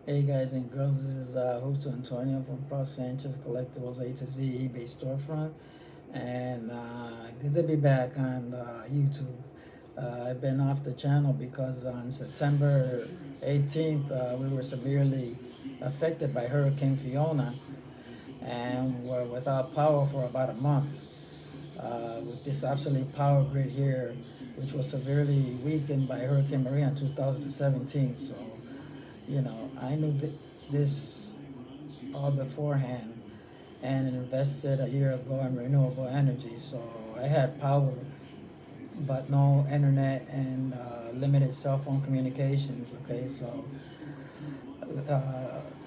Hey guys and girls, this is Justo Antonio from profsanchezcollectablesatoz A to Z eBay storefront, and good to be back on YouTube. I've been off the channel because on September 18th we were severely affected by Hurricane Fiona and were without power for about a month. With this obsolete power grid here, which was severely weakened by Hurricane Maria in 2017. So I knew this all beforehand and invested a year ago in renewable energy. So I had power, but no internet and limited cell phone communications. Okay, so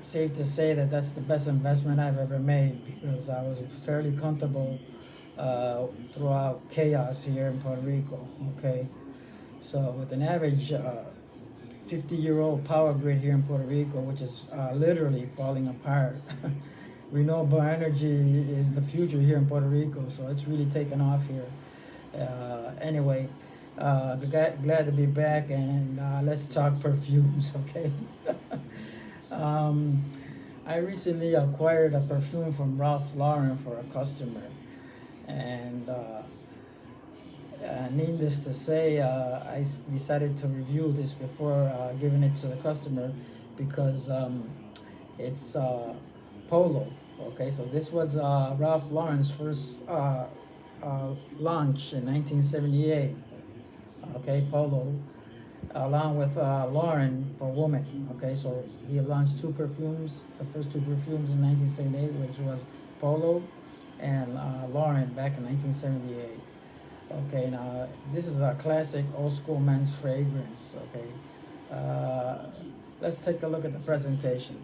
safe to say that that's the best investment I've ever made because I was fairly comfortable throughout chaos here in Puerto Rico. Okay, so with an average 50-year-old power grid here in Puerto Rico, which is literally falling apart. Renewable energy is the future here in Puerto Rico, so it's really taken off here. Anyway, glad to be back, and let's talk perfumes, okay? I recently acquired a perfume from Ralph Lauren for a customer, and needless to say, I decided to review this before giving it to the customer because it's Polo. Okay, so this was Ralph Lauren's first launch in 1978. Okay, Polo, along with Lauren for women. Okay, so he launched two perfumes, the first two perfumes in 1978, which was Polo and Lauren back in 1978. Okay, now this is a classic old school men's fragrance. Okay, let's take a look at the presentation.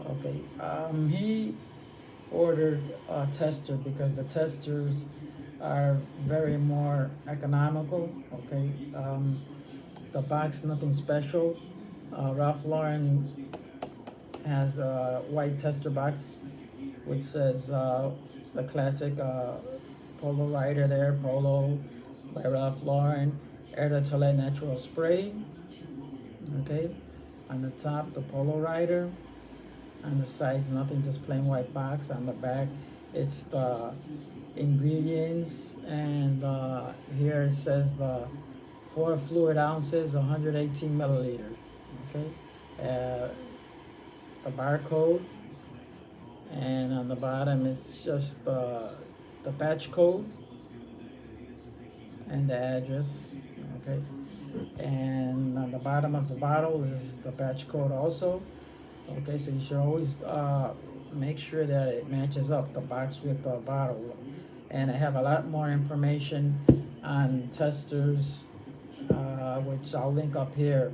Okay, he ordered a tester because the testers are very more economical. Okay, the box, nothing special. Ralph Lauren has a white tester box which says the classic Polo Rider there, Polo by Ralph Lauren, Air de Toilette Natural Spray. Okay, on the top, the Polo Rider. On the sides, nothing, just plain white box. On the back, it's the ingredients, and here it says the 4 fluid ounces, 118 milliliters. Okay, the barcode, and on the bottom, it's just the batch code and the address. Okay, and on the bottom of the bottle is the batch code also. Okay, so you should always make sure that it matches up the box with the bottle. And I have a lot more information on testers, which I'll link up here,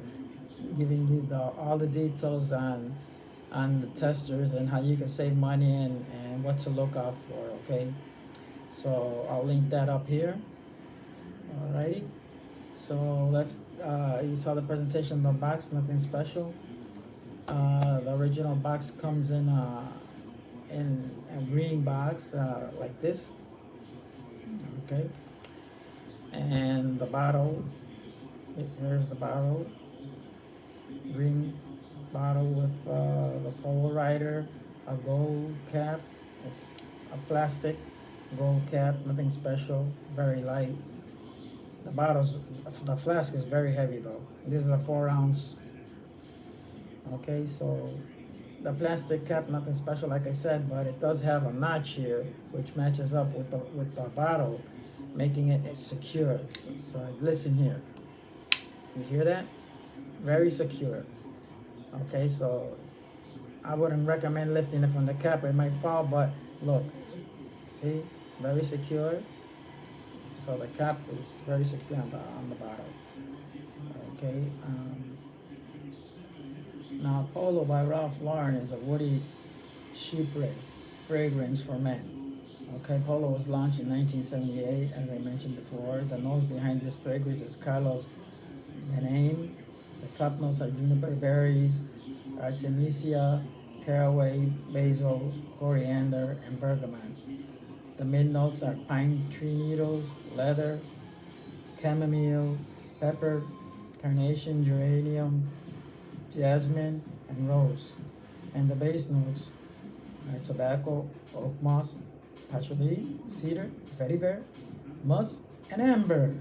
giving you all the details on the testers and how you can save money and what to look out for. Okay, so I'll link that up here. Alrighty, so let's you saw the presentation of the box, nothing special. The original box comes in a green box like this. Okay, and the bottle, here's the bottle, green bottle with the Polo Rider, a gold cap. It's a plastic gold cap, nothing special, very light. The flask is very heavy though. This is a 4 ounce. Okay, so the plastic cap, nothing special, like I said, but it does have a notch here, which matches up with the bottle, making it secure. So listen here. You hear that? Very secure. Okay, so I wouldn't recommend lifting it from the cap. It might fall, but look, see, very secure. So the cap is very secure on the bottle. Okay. Now, Polo by Ralph Lauren is a Woody Chypre fragrance for men. Okay, Polo was launched in 1978, as I mentioned before. The nose behind this fragrance is Carlos Benaim. The top notes are Juniper Berries, Artemisia, Caraway, Basil, Coriander, and Bergamot. The mid notes are pine tree needles, leather, chamomile, pepper, Carnation, Geranium, Jasmine, and Rose. And the base notes are tobacco, Oakmoss, Patchouli, Cedar, Vetiver, Musk and Amber.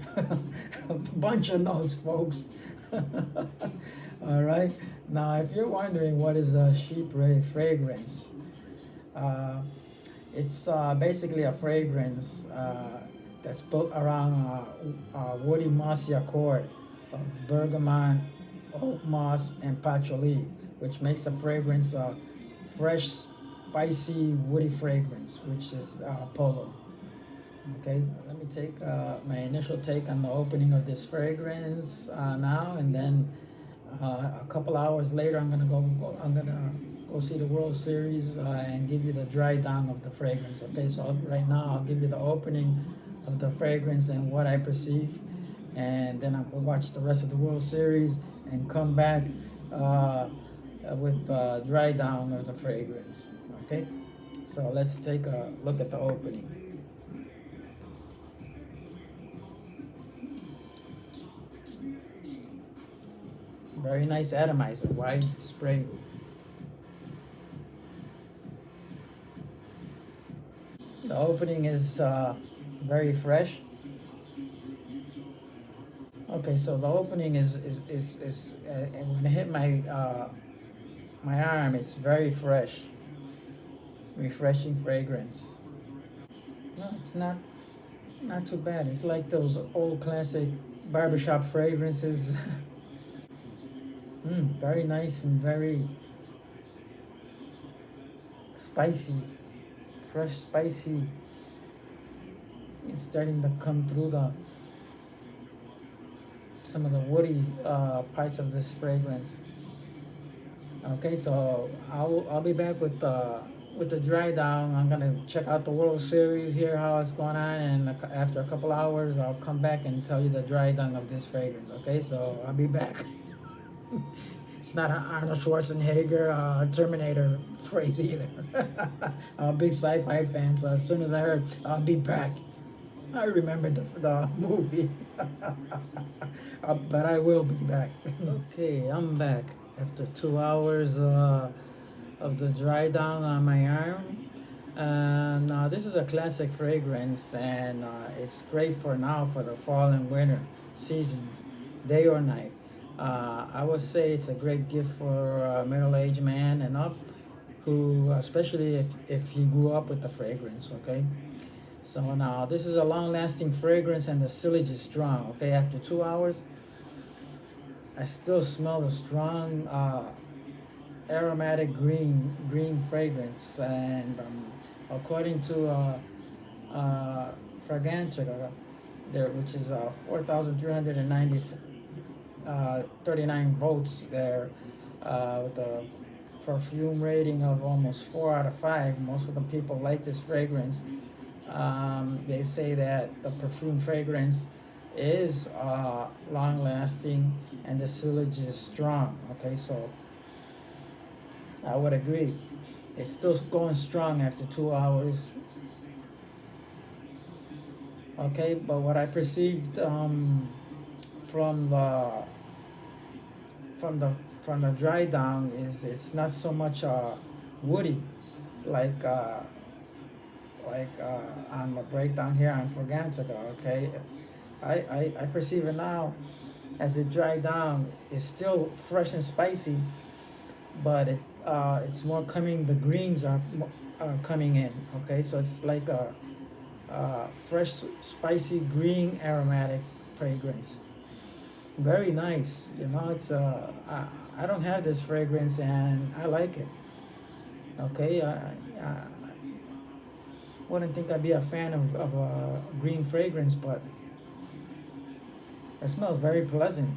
A bunch of notes, folks. All right. Now, if you're wondering what is a Chypre fragrance, uh, it's basically a fragrance that's built around a woody mossy accord of bergamot, oak moss, and patchouli, which makes the fragrance a fresh, spicy, woody fragrance, which is Polo. Okay, let me take my initial take on the opening of this fragrance now, and then a couple hours later, I'm gonna go see the World Series and give you the dry down of the fragrance. Okay, so right now I'll give you the opening of the fragrance and what I perceive, and then I'll watch the rest of the World Series and come back with the dry down of the fragrance. Okay, so let's take a look at the opening. Very nice atomizer, wide spray. The opening is very fresh. Okay, so the opening is and when it hit my my arm, it's very fresh, refreshing fragrance. No, it's not too bad. It's like those old classic barbershop fragrances. Very nice and very spicy, fresh, spicy. It's starting to come through some of the woody parts of this fragrance. Okay, so I'll be back with the dry down. I'm gonna check out the World Series, hear how it's going on, and after a couple hours, I'll come back and tell you the dry down of this fragrance. Okay, so I'll be back. It's not an Arnold Schwarzenegger Terminator phrase either. I'm a big sci-fi fan, so as soon as I heard "I'll be back," I remembered the movie. But I will be back. Okay, I'm back after 2 hours of the dry down on my arm. And this is a classic fragrance, and it's great for now for the fall and winter seasons, day or night. I would say it's a great gift for a middle-aged man and up, who, especially if he grew up with the fragrance. Okay, so now this is a long-lasting fragrance, and the sillage is strong. Okay, after 2 hours, I still smell the strong aromatic green fragrance, and according to Fragrantica, there, which is 4,390. 39 votes there, with a perfume rating of almost 4 out of 5. Most of the people like this fragrance. They say that the perfume fragrance is long lasting and the sillage is strong. Okay, so I would agree. It's still going strong after 2 hours. Okay, but what I perceived from the dry down is it's not so much woody like on the breakdown here on Fragrantica. Okay, I perceive it now as it dried down. It's still fresh and spicy, but it's more coming. The greens are coming in. Okay, so it's like a fresh, spicy green aromatic fragrance. Very nice. You know, it's I don't have this fragrance and I like it. Okay, I wouldn't think I'd be a fan of a green fragrance, but it smells very pleasant.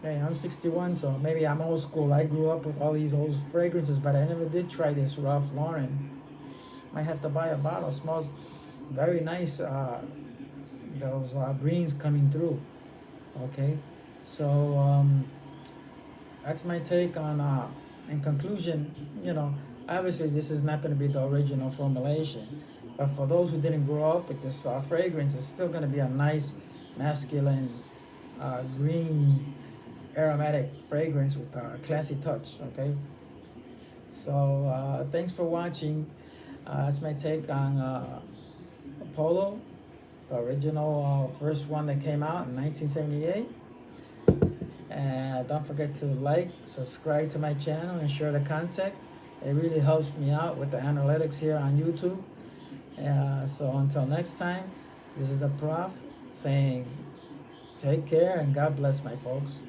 Hey, I'm 61, so maybe I'm old school. I grew up with all these old fragrances, but I never did try this Ralph Lauren. Might have to buy a bottle. It smells very nice. Those greens coming through. Okay, so that's my take on. In conclusion, you know, obviously this is not going to be the original formulation, but for those who didn't grow up with this fragrance, it's still going to be a nice, masculine, green aromatic fragrance with a classy touch. Okay, so thanks for watching. That's my take on Polo, the original first one that came out in 1978. And don't forget to like, subscribe to my channel, and share the content. It really helps me out with the analytics here on YouTube. So until next time, this is the Prof saying take care and God bless, my folks.